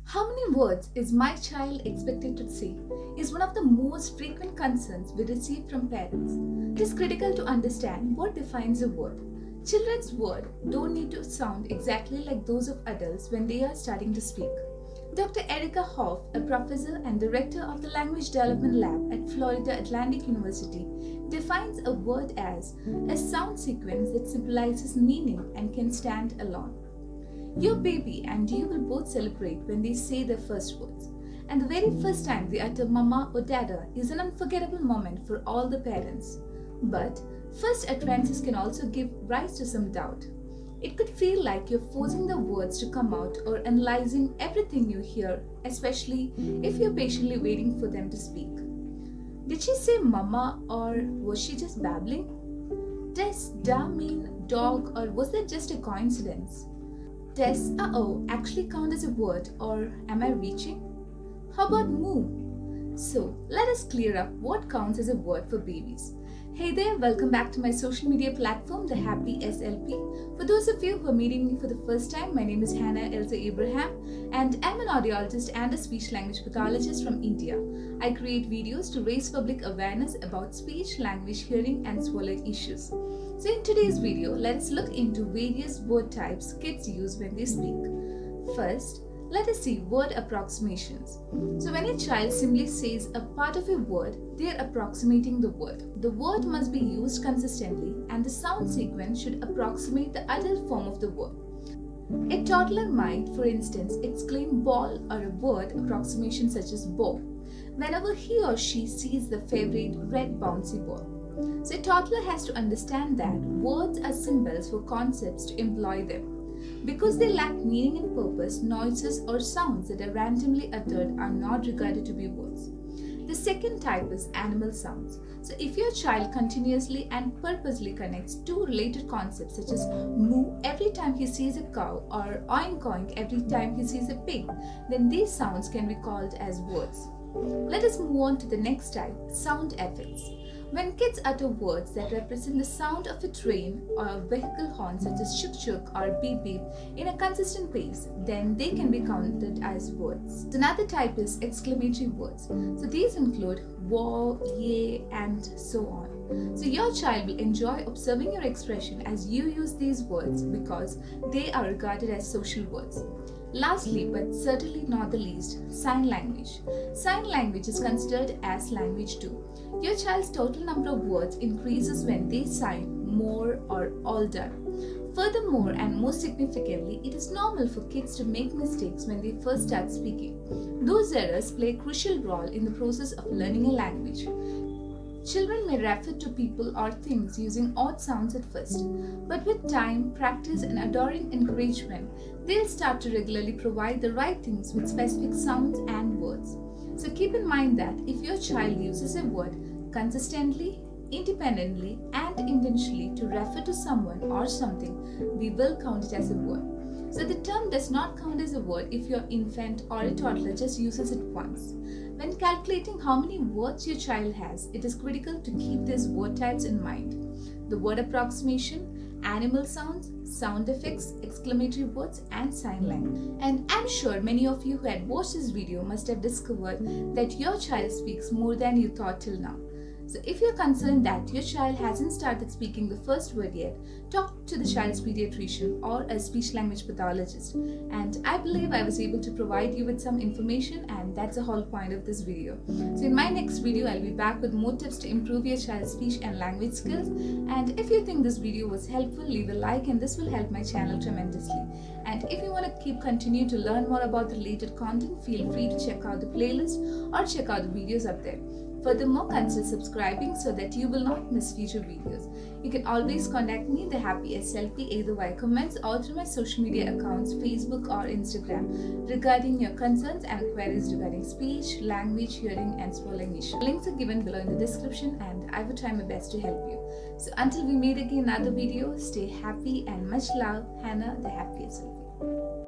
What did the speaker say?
How many words is my child expected to say is one of the most frequent concerns we receive from parents. It is critical to understand what defines a word. Children's words don't need to sound exactly like those of adults when they are starting to speak. Dr. Erica Hoff, a professor and director of the Language Development Lab at Florida Atlantic University, defines a word as a sound sequence that symbolizes meaning and can stand alone. Your baby and you will both celebrate when they say their first words. And the very first time they utter mama or dada is an unforgettable moment for all the parents. But first utterances can also give rise to some doubt. It could feel like you're forcing the words to come out or analyzing everything you hear, especially if you're patiently waiting for them to speak. Did she say mama or was she just babbling? Does da mean dog or was that just a coincidence? Does uh-oh actually count as a word or am I reaching? How about moo? So let us clear up what counts as a word for babies. Hey there, welcome back to my social media platform, TheHappySLP. For those of you who are meeting me for the first time, my name is Elsa Abraham and I'm an audiologist and a speech language pathologist from India. I create videos to raise public awareness about speech, language, hearing and swallowing issues. So in today's video, let us look into various word types kids use when they speak. First, let us see word approximations. So when a child simply says a part of a word, they are approximating the word. The word must be used consistently and the sound sequence should approximate the adult form of the word. A toddler might, for instance, exclaim ball or a word approximation such as bow whenever he or she sees the favorite red bouncy ball. So a toddler has to understand that words are symbols for concepts to employ them. Because they lack meaning and purpose, noises or sounds that are randomly uttered are not regarded to be words. The second type is animal sounds. So if your child continuously and purposely connects two related concepts such as moo every time he sees a cow or oink oink every time he sees a pig, then these sounds can be called as words. Let us move on to the next type, sound effects. When kids utter words that represent the sound of a train or a vehicle horn such as shuk shuk or beep beep in a consistent pace, then they can be counted as words. Another type is exclamatory words. So these include wow, yay and so on. So your child will enjoy observing your expression as you use these words because they are regarded as social words. Lastly, but certainly not the least, sign language. Sign language is considered as language too. Your child's total number of words increases when they sign more or all done. Furthermore, and most significantly, it is normal for kids to make mistakes when they first start speaking. Those errors play a crucial role in the process of learning a language. Children may refer to people or things using odd sounds at first, but with time, practice and adoring encouragement, they'll start to regularly provide the right things with specific sounds and words. So keep in mind that if your child uses a word consistently, independently and intentionally to refer to someone or something, we will count it as a word. So the term does not count as a word if your infant or a toddler just uses it once. When calculating how many words your child has, it is critical to keep these word types in mind. The word approximation, animal sounds, sound effects, exclamatory words and sign language. And I'm sure many of you who had watched this video must have discovered that your child speaks more than you thought till now. So if you're concerned that your child hasn't started speaking the first word yet, talk to the child's pediatrician or a speech language pathologist. And I believe I was able to provide you with some information, and that's the whole point of this video. So in my next video, I'll be back with more tips to improve your child's speech and language skills. And if you think this video was helpful, leave a like and this will help my channel tremendously. And if you want to continue to learn more about the related content, feel free to check out the playlist or check out the videos up there. Furthermore, consider subscribing so that you will not miss future videos. You can always contact me, TheHappySLP, either via comments or through my social media accounts, Facebook or Instagram, regarding your concerns and queries regarding speech, language, hearing and swallowing issues. Links are given below in the description and I will try my best to help you. So until we meet again in another video, stay happy and much love. Hannah, TheHappySLP.